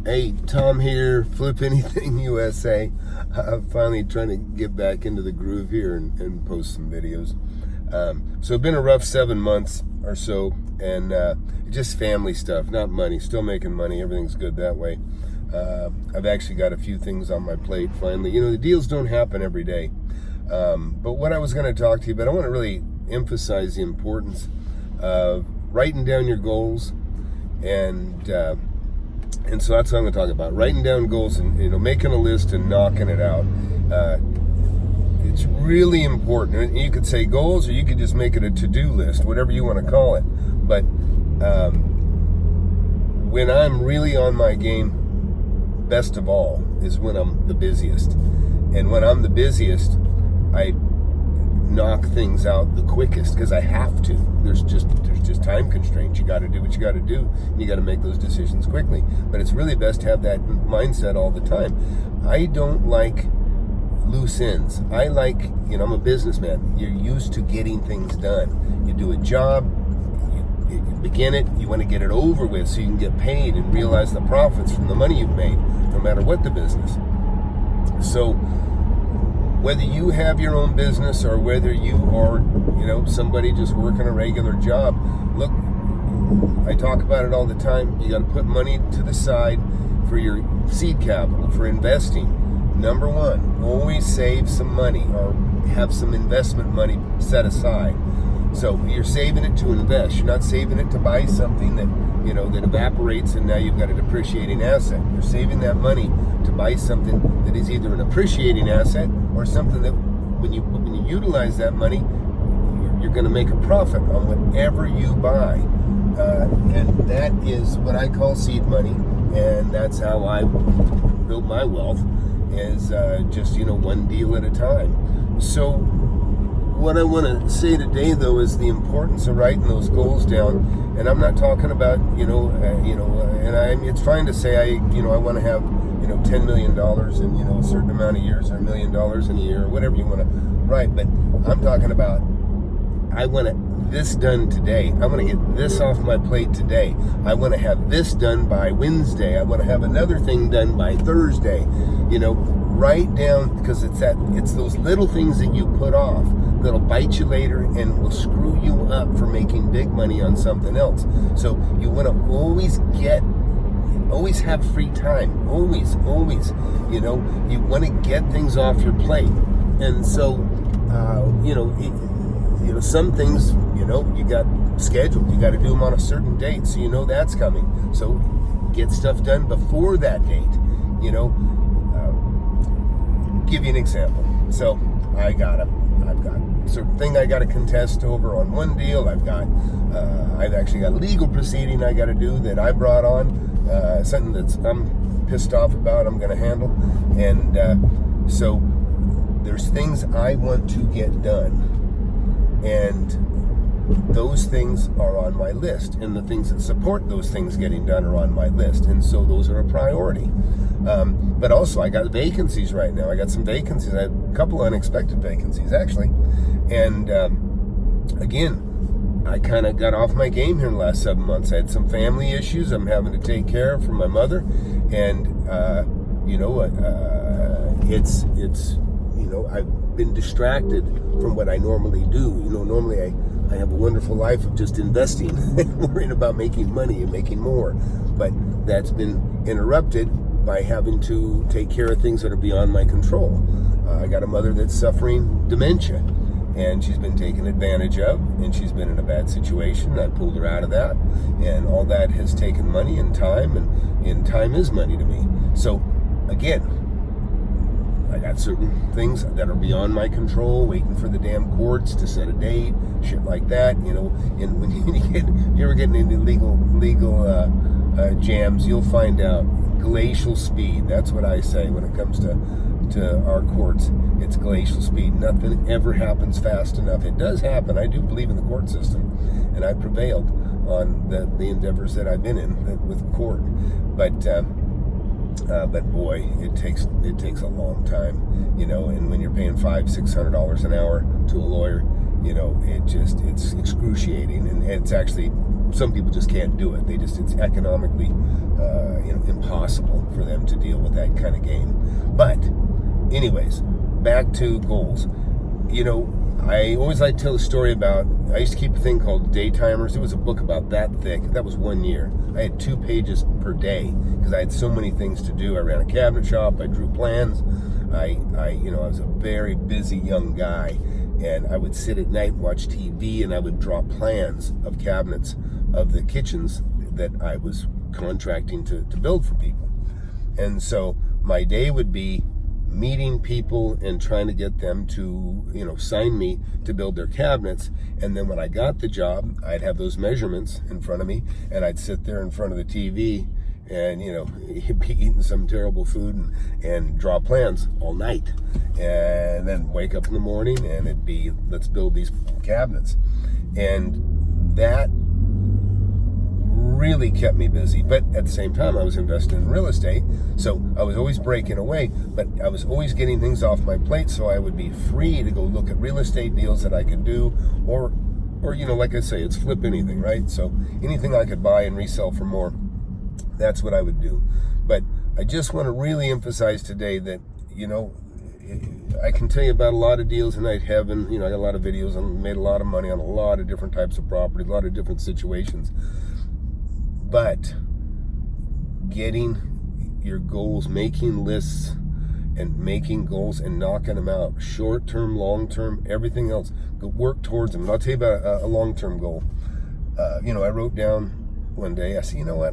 Hey, Tom here, Flip Anything USA. I'm finally trying to get back into the groove here and post some videos. So it's been a rough 7 months or so, and just family stuff, not money. Still making money, everything's good that way. I've actually got a few things on my plate finally. You know, the deals don't happen every day. But what I was going to talk to you about, I want to really emphasize the importance of writing down your goals, and so that's what I'm going to talk about. Writing down goals and, you know, making a list and knocking it out. It's really important. You could say goals, or you could just make it a to-do list, whatever you want to call it. But when I'm really on my game, best of all, is when I'm the busiest. And when I'm the busiest, I knock things out the quickest because I have to. There's just time constraints. You got to do what you got to do. And you got to make those decisions quickly. But it's really best to have that mindset all the time. I don't like loose ends. I like, you know, I'm a businessman. You're used to getting things done. You do a job, you begin it, you want to get it over with so you can get paid and realize the profits from the money you've made, no matter what the business. So whether you have your own business or whether you are, you know, somebody just working a regular job, look, I talk about it all the time. You got to put money to the side for your seed capital, for investing. Number one, always save some money or have some investment money set aside. So you're saving it to invest. You're not saving it to buy something that, you know, that evaporates and now you've got a depreciating asset. You're saving that money to buy something that is either an appreciating asset or something that when you utilize that money, you're going to make a profit on whatever you buy. And that is what I call seed money. And that's how I built my wealth, is just, you know, one deal at a time. So what I want to say today, though, is the importance of writing those goals down. And I'm not talking about, and it's fine to say I want to have, you know, $10 million in, you know, a certain amount of years, or $1 million in a year, or whatever you want to write. But I'm talking about, I want this done today. I want to get this off my plate today. I want to have this done by Wednesday. I want to have another thing done by Thursday. You know, write down, because it's those little things that you put off that'll bite you later and will screw you up for making big money on something else. So you want to always have free time. Always, you know, you want to get things off your plate. And so, some things, you know, you got scheduled. You got to do them on a certain date, so you know that's coming. So get stuff done before that date. You know, give you an example. So I've got a certain thing I got to contest over on one deal. I've actually got a legal proceeding I got to do that I brought on, something that's I'm pissed off about. I'm going to handle, and so there's things I want to get done. And those things are on my list, and the things that support those things getting done are on my list, and so those are a priority. But also, I got vacancies right now. I got some vacancies. I have a couple unexpected vacancies, actually. And again, I kind of got off my game here in the last 7 months. I had some family issues I'm having to take care of for my mother, and it's I've been distracted from what I normally do. You know, normally I have a wonderful life of just investing and worrying about making money and making more. But that's been interrupted by having to take care of things that are beyond my control. I got a mother that's suffering dementia, and she's been taken advantage of, and she's been in a bad situation. I pulled her out of that, and all that has taken money and time, and time is money to me. So again, I got certain things that are beyond my control, waiting for the damn courts to set a date, shit like that, you know. And when you ever get into legal jams, you'll find out glacial speed. That's what I say when it comes to our courts. It's glacial speed. Nothing ever happens fast enough. It does happen. I do believe in the court system, and I prevailed on the endeavors that I've been in with court. But boy, it takes a long time, you know. And when you're paying $500-600 an hour to a lawyer, you know, it's excruciating, and it's actually, some people just can't do it. It's economically impossible. for them to deal with that kind of game. But anyways, back to goals. You know, I always like to tell a story about, I used to keep a thing called day timers. It was a book about that thick. That was 1 year. I had 2 pages per day because I had so many things to do. I ran a cabinet shop. I drew plans. I was a very busy young guy, and I would sit at night and watch TV, and I would draw plans of cabinets of the kitchens that I was contracting to build for people. And so my day would be meeting people and trying to get them to, sign me to build their cabinets. And then when I got the job, I'd have those measurements in front of me, and I'd sit there in front of the TV and, be eating some terrible food and draw plans all night. And then wake up in the morning and it'd be, let's build these cabinets. And that really kept me busy. But at the same time, I was investing in real estate, so I was always breaking away, but I was always getting things off my plate, so I would be free to go look at real estate deals that I could do, or like I say, it's flip anything, right? So anything I could buy and resell for more, that's what I would do. But I just want to really emphasize today that, I can tell you about a lot of deals in night heaven. I got a lot of videos and made a lot of money on a lot of different types of property, a lot of different situations. But getting your goals, making lists and making goals and knocking them out, short-term, long-term, everything else, go work towards them. And I'll tell you about a long-term goal. I wrote down one day, I said, I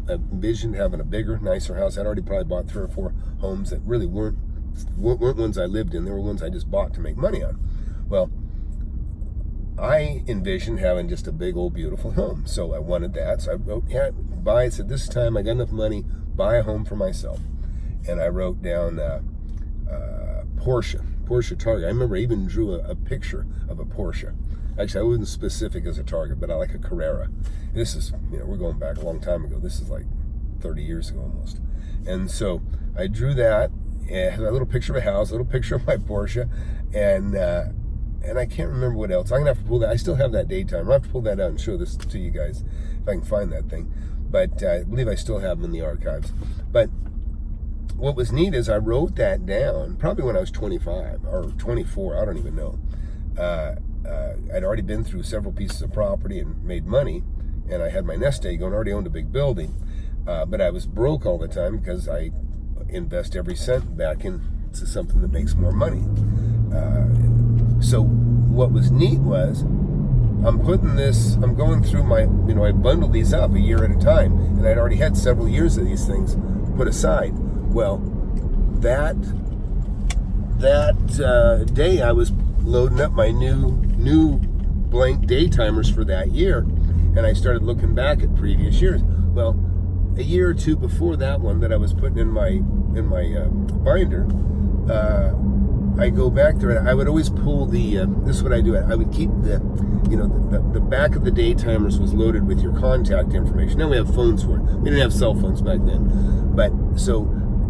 envisioned having a bigger, nicer house. I'd already probably bought 3 or 4 homes that really weren't ones I lived in. They were ones I just bought to make money on. Well, I envisioned having just a big old beautiful home, so I wanted that. So I wrote, I said, this time I got enough money, buy a home for myself. And I wrote down Porsche Target. I remember I even drew a picture of a Porsche. Actually, I wasn't specific as a Target, but I like a Carrera. This is, we're going back a long time ago. This is like 30 years ago almost. And so I drew that, and had a little picture of a house, a little picture of my Porsche, and I can't remember what else. I'm going to have to pull that. I still have that daytime. I'll have to pull that out and show this to you guys if I can find that thing. But I believe I still have them in the archives. But what was neat is I wrote that down probably when I was 25 or 24. I don't even know. I'd already been through several pieces of property and made money. And I had my nest egg going, already owned a big building. But I was broke all the time because I invest every cent back into something that makes more money. So what was neat was I'm going through my, I bundled these up a year at a time, and I'd already had several years of these things put aside. Well, that day I was loading up my new blank day timers for that year, and I started looking back at previous years. Well, a year or two before that one that I was putting in my binder, I go back there, and I would always pull the, this is what I do, I would keep the back of the day timers was loaded with your contact information. Now we have phones for it. We didn't have cell phones back then. But, so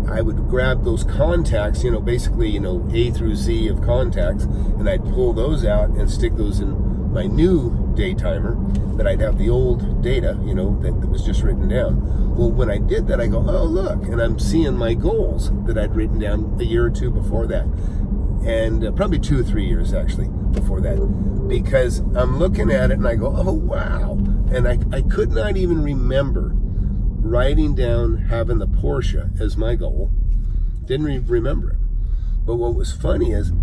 I would grab those contacts, basically, A through Z of contacts, and I'd pull those out and stick those in my new day timer, that I'd have the old data, that was just written down. Well, when I did that, I go, oh, look, and I'm seeing my goals that I'd written down a year or two before that. And probably 2 or 3 years actually before that, because I'm looking at it and I go, oh wow, and I could not even remember writing down having the Porsche as my goal. Didn't remember it. But what was funny is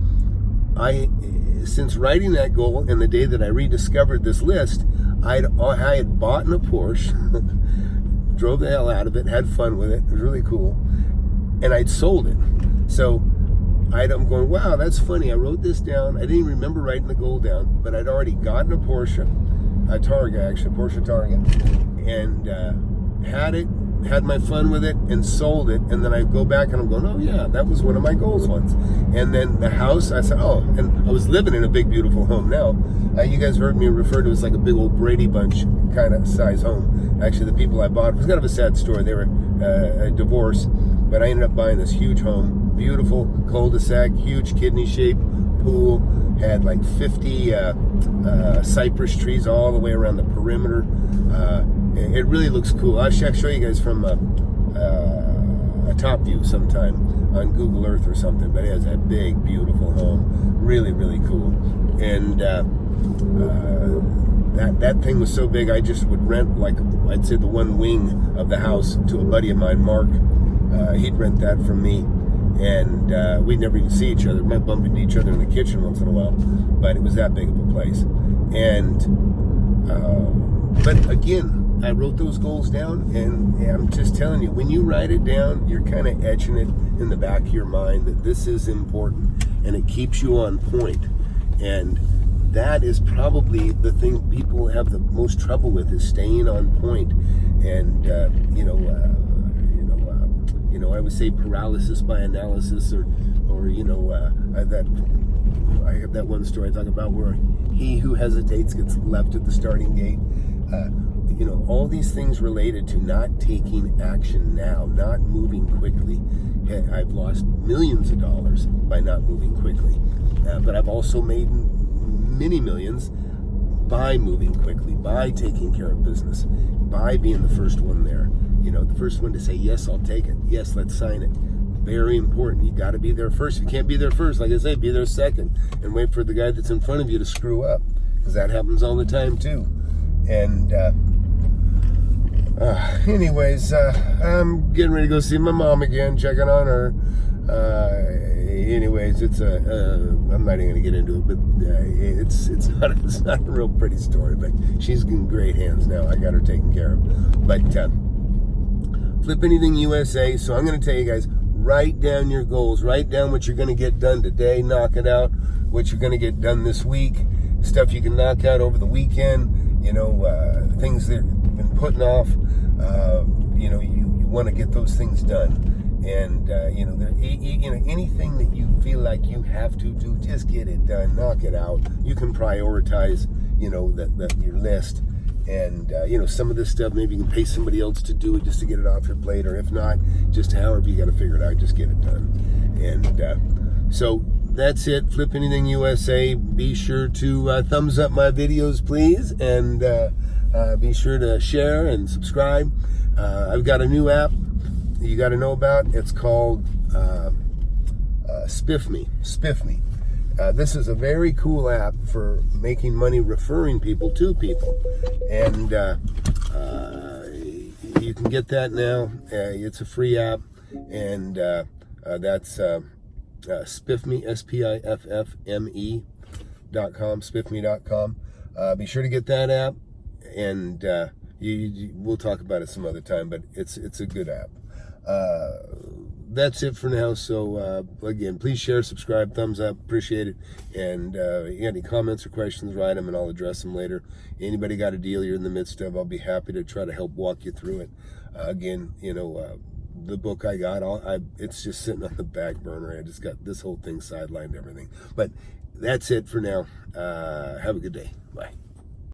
since writing that goal and the day that I rediscovered this list, I had bought a Porsche, drove the hell out of it, had fun with it. It was really cool, and I'd sold it. So I'm going, wow, that's funny. I wrote this down. I didn't even remember writing the goal down, but I'd already gotten a Porsche, a Targa actually, Porsche Targa, and had my fun with it and sold it. And then I go back and I'm going, oh yeah, that was one of my goals once. And then the house, I said, oh, and I was living in a big, beautiful home now. You guys heard me refer to it as like a big old Brady Bunch kind of size home. Actually, the people I bought, it was kind of a sad story. They were divorced, but I ended up buying this huge home. Beautiful cul-de-sac, huge kidney-shaped pool, had like 50 cypress trees all the way around the perimeter. It really looks cool. I'll show you guys from a top view sometime on Google Earth or something. But it has a big, beautiful home, really, really cool. And that thing was so big, I just would rent, like, I'd say the one wing of the house to a buddy of mine, Mark. He'd rent that from me, and we'd never even see each other. We might bump into each other in the kitchen once in a while, but it was that big of a place. And but again, I wrote those goals down, and I'm just telling you, when you write it down, you're kind of etching it in the back of your mind that this is important, and it keeps you on point. And that is probably the thing people have the most trouble with, is staying on point. And I would say paralysis by analysis, or that I have that one story I talk about where he who hesitates gets left at the starting gate. All these things related to not taking action now, not moving quickly. I've lost millions of dollars by not moving quickly, but I've also made many millions by moving quickly, by taking care of business, by being the first one there. The first one to say, yes, I'll take it. Yes, let's sign it. Very important. You got to be there first. If you can't be there first, like I say, be there second, and wait for the guy that's in front of you to screw up, because that happens all the time too. And anyways, I'm getting ready to go see my mom again, checking on her. Anyways, it's I'm not even gonna get into it, but it's not a real pretty story. But she's in great hands now. I got her taken care of. But Flip Anything USA. So I'm gonna tell you guys, write down your goals. Write down what you're gonna get done today. Knock it out. What you're gonna get done this week. Stuff you can knock out over the weekend. Things that you've been putting off. You want to get those things done. And anything that you feel like you have to do, just get it done, knock it out. You can prioritize, your list, and some of this stuff maybe you can pay somebody else to do it just to get it off your plate, or if not, just however you got to figure it out, just get it done. And so that's it. Flip Anything USA. Be sure to thumbs up my videos, please, and be sure to share and subscribe. I've got a new app you got to know about. It's called Spiff Me. This is a very cool app for making money referring people to people, and you can get that now. It's a free app, and that's Spiffme, SPIFFME.com, spiffme.com. Be sure to get that app, and we'll talk about it some other time, but it's a good app. That's it for now. So again, please share, subscribe, thumbs up, appreciate it. And you got any comments or questions, write them and I'll address them later. Anybody got a deal you're in the midst of, I'll be happy to try to help walk you through it. Again, the book I got, it's just sitting on the back burner. I just got this whole thing sidelined, everything. But that's it for now. Have a good day. Bye.